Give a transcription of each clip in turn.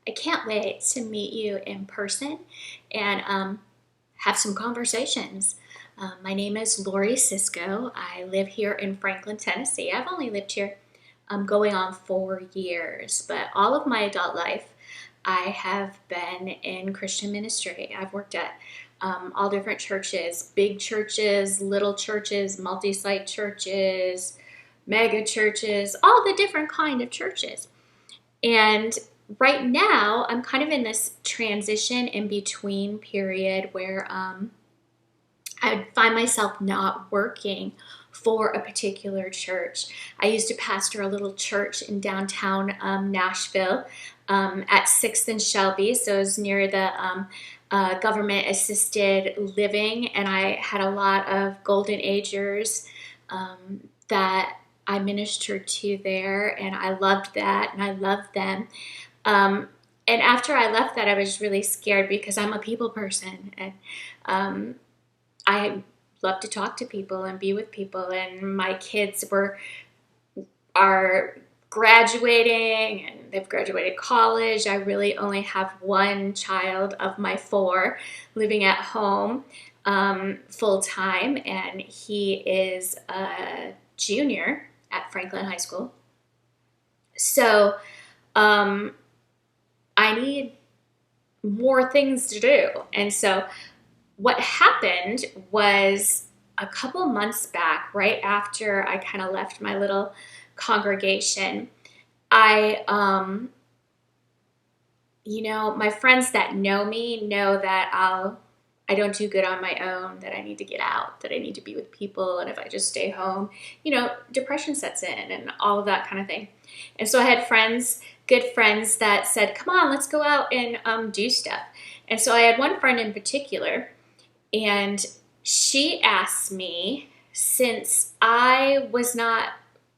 I can't wait to meet you in person and have some conversations. My name is Lori Cisco. I live here in Franklin, Tennessee. I've only lived here going on 4 years, but all of my adult life I have been in Christian ministry. I've worked at all different churches, big churches, little churches, multi-site churches, mega churches, all the different kind of churches. And right now, I'm kind of in this transition in between period where I find myself not working for a particular church. I used to pastor a little church in downtown Nashville at 6th and Shelby, so it was near the government assisted living, and I had a lot of golden agers that I ministered to there, and I loved that, and I loved them. Um, and after I left that, I was really scared because I'm a people person, and um, I love to talk to people and be with people. And my kids are graduating, and they've graduated college. I really only have one child of my four living at home full time, and he is a junior at Franklin High School. So um, I need more things to do. And so what happened was a couple months back, right after I kind of left my little congregation, I, my friends that know me know that I don't do good on my own, that I need to get out, that I need to be with people. And if I just stay home, depression sets in and all of that kind of thing. And so I had friends, good friends that said, come on, let's go out and do stuff. And so I had one friend in particular, and she asked me, since I was not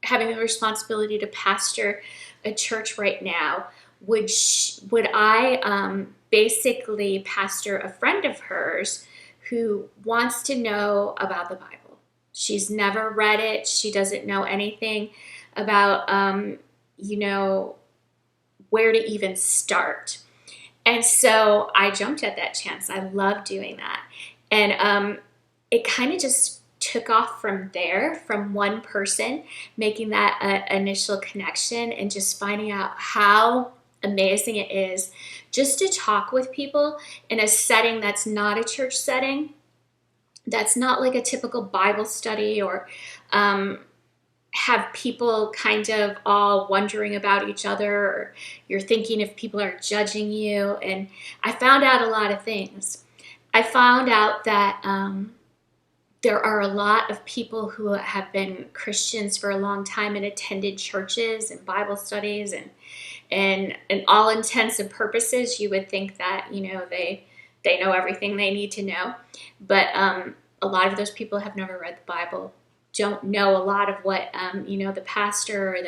having the responsibility to pastor a church right now, would I basically pastor a friend of hers who wants to know about the Bible? She's never read it. She doesn't know anything about, where to even start. And so I jumped at that chance. I love doing that. And it kind of just took off from there, from one person making that initial connection and just finding out how amazing it is just to talk with people in a setting that's not a church setting, that's not like a typical Bible study, or have people kind of all wondering about each other, or you're thinking if people are judging you. And I found out a lot of things. I found out that there are a lot of people who have been Christians for a long time and attended churches and Bible studies, and in all intents and purposes, you would think that they know everything they need to know, but a lot of those people have never read the Bible, don't know a lot of what the pastor or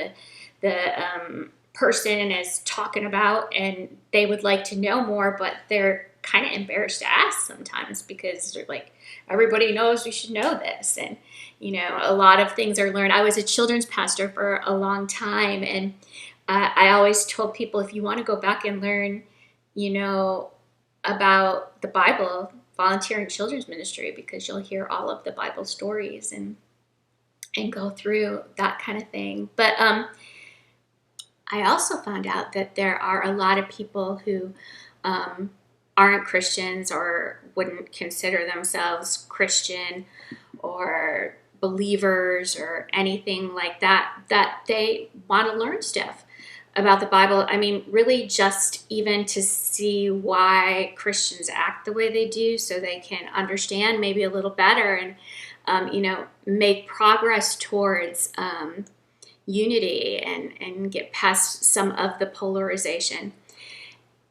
the person is talking about, and they would like to know more, but they're kind of embarrassed to ask sometimes because they're like, everybody knows we should know this. And a lot of things are learned. I was a children's pastor for a long time, and I always told people, if you want to go back and learn about the Bible, volunteer in children's ministry, because you'll hear all of the Bible stories and go through that kind of thing. But I also found out that there are a lot of people who aren't Christians or wouldn't consider themselves Christian or believers or anything like that, that they want to learn stuff about the Bible. I mean, really just even to see why Christians act the way they do, so they can understand maybe a little better and, make progress towards unity and get past some of the polarization.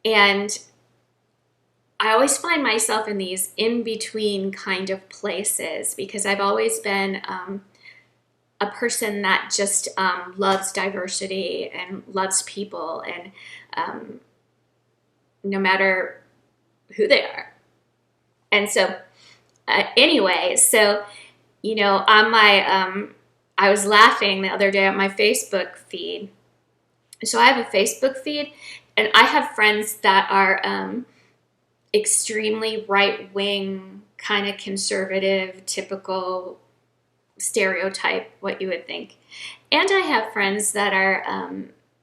And I always find myself in these in-between kind of places because I've always been a person that just loves diversity and loves people, and no matter who they are. And so anyway, so on my I was laughing the other day at my Facebook feed. So I have a Facebook feed, And I have friends that are extremely right-wing, kind of conservative, typical stereotype, what you would think. And I have friends that are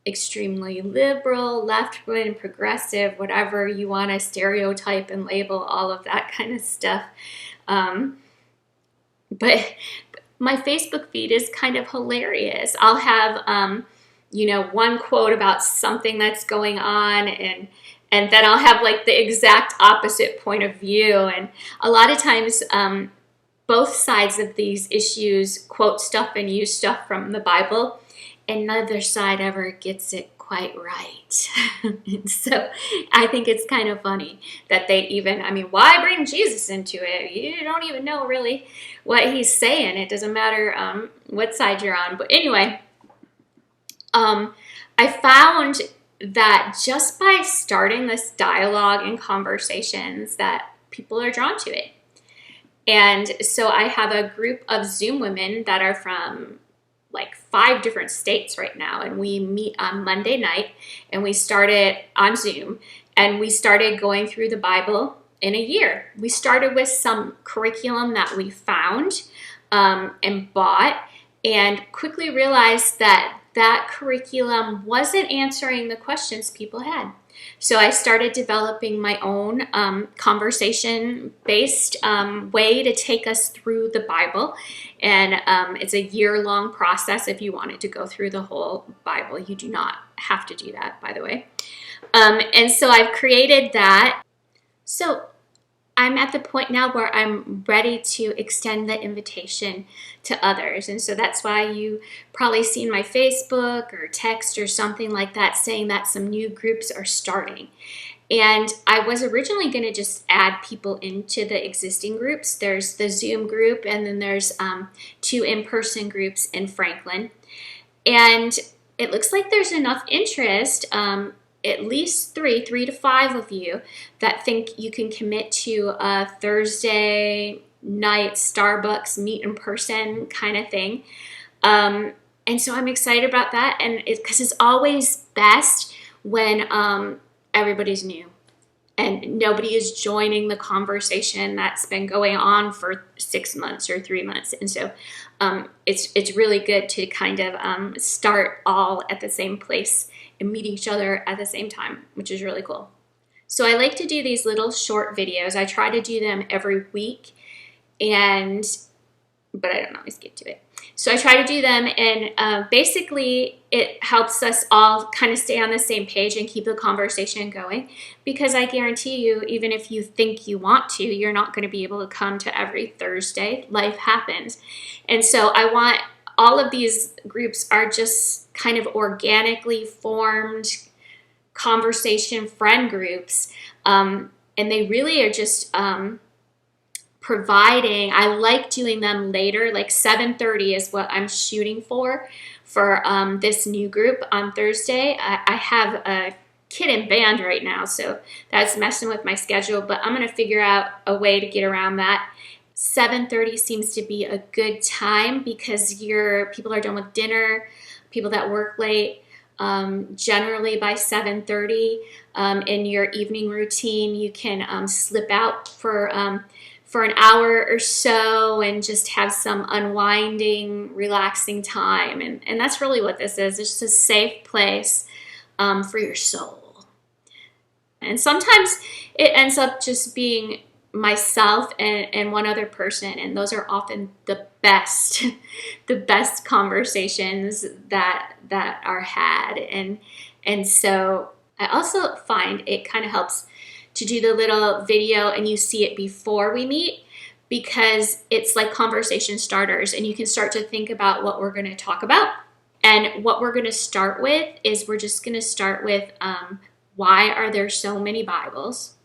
extremely liberal, left-wing, progressive, whatever you want to stereotype and label, all of that kind of stuff. But my Facebook feed is kind of hilarious. I'll have, one quote about something that's going on, and then I'll have like the exact opposite point of view. And a lot of times, both sides of these issues quote stuff and use stuff from the Bible, and neither side ever gets it quite right. And so I think it's kind of funny that they even, why bring Jesus into it? You don't even know really what he's saying. It doesn't matter what side you're on. But anyway, I found that just by starting this dialogue and conversations that people are drawn to it. And so I have a group of Zoom women that are from like 5 different states right now. And we meet on Monday night, and we started on Zoom, and we started going through the Bible in a year. We started with some curriculum that we found and bought, and quickly realized that that curriculum wasn't answering the questions people had. So I started developing my own conversation-based way to take us through the Bible. And it's a year-long process if you wanted to go through the whole Bible. You do not have to do that, by the way. And so I've created that. So I'm at the point now where I'm ready to extend the invitation to others. And so that's why you probably seen my Facebook or text or something like that saying that some new groups are starting. And I was originally going to just add people into the existing groups. There's the Zoom group, and then there's 2 in-person groups in Franklin. And it looks like there's enough interest, at least 3 to 5 of you that think you can commit to a Thursday night Starbucks meet in person kind of thing. And so I'm excited about that. And because it's always best when everybody's new and nobody is joining the conversation that's been going on for 6 months or 3 months. And so it's really good to kind of start all at the same place and meet each other at the same time, which is really cool. So I like to do these little short videos. I try to do them every week, but I don't always get to it. So I try to do them, and basically it helps us all kind of stay on the same page and keep the conversation going, because I guarantee you, even if you think you want to, you're not going to be able to come to every Thursday. Life happens. And so I want all of these groups are just kind of organically formed conversation friend groups. And they really are just providing, I like doing them later, like 7:30 is what I'm shooting for this new group on Thursday. I have a kid in band right now, so that's messing with my schedule, but I'm going to figure out a way to get around that. 7:30 seems to be a good time because people are done with dinner, people that work late. Generally by 7:30 in your evening routine, you can slip out for an hour or so and just have some unwinding, relaxing time. And that's really what this is. It's just a safe place for your soul. And sometimes it ends up just being myself and one other person, and those are often the best conversations that are had. And so I also find it kind of helps to do the little video and you see it before we meet, because it's like conversation starters, and you can start to think about what we're going to talk about. And what we're going to start with is we're just going to start with why are there so many Bibles?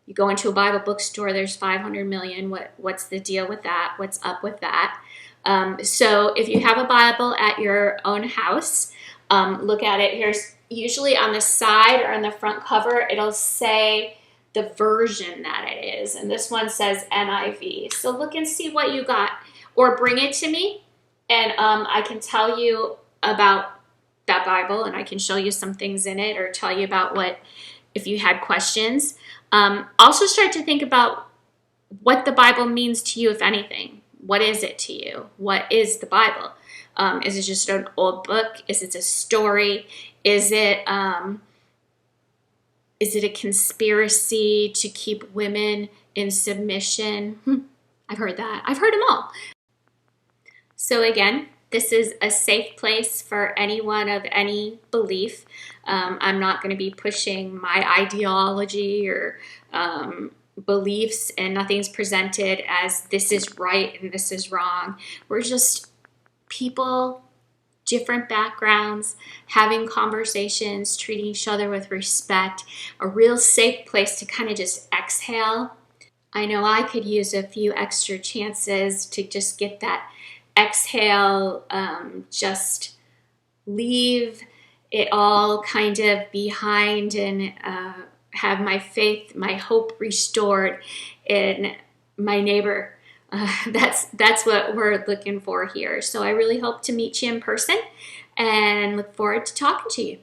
You go into a Bible bookstore, there's 500 million. What's the deal with that? What's up with that? So if you have a Bible at your own house, look at it. Here's usually on the side or on the front cover, it'll say the version that it is. And this one says NIV. So look and see what you got, or bring it to me, and I can tell you about that Bible, and I can show you some things in it or tell you about what, if you had questions. Also start to think about what the Bible means to you, if anything. What is it to you? What is the Bible? Is it just an old book? Is it a story? Is it a conspiracy to keep women in submission? I've heard that. I've heard them all. So again, this is a safe place for anyone of any belief. I'm not going to be pushing my ideology or beliefs, and nothing's presented as this is right and this is wrong. We're just people, different backgrounds, having conversations, treating each other with respect, a real safe place to kind of just exhale. I know I could use a few extra chances to just get that exhale, just leave it all kind of behind, and have my faith, my hope restored in my neighbor. That's what we're looking for here. So I really hope to meet you in person and look forward to talking to you.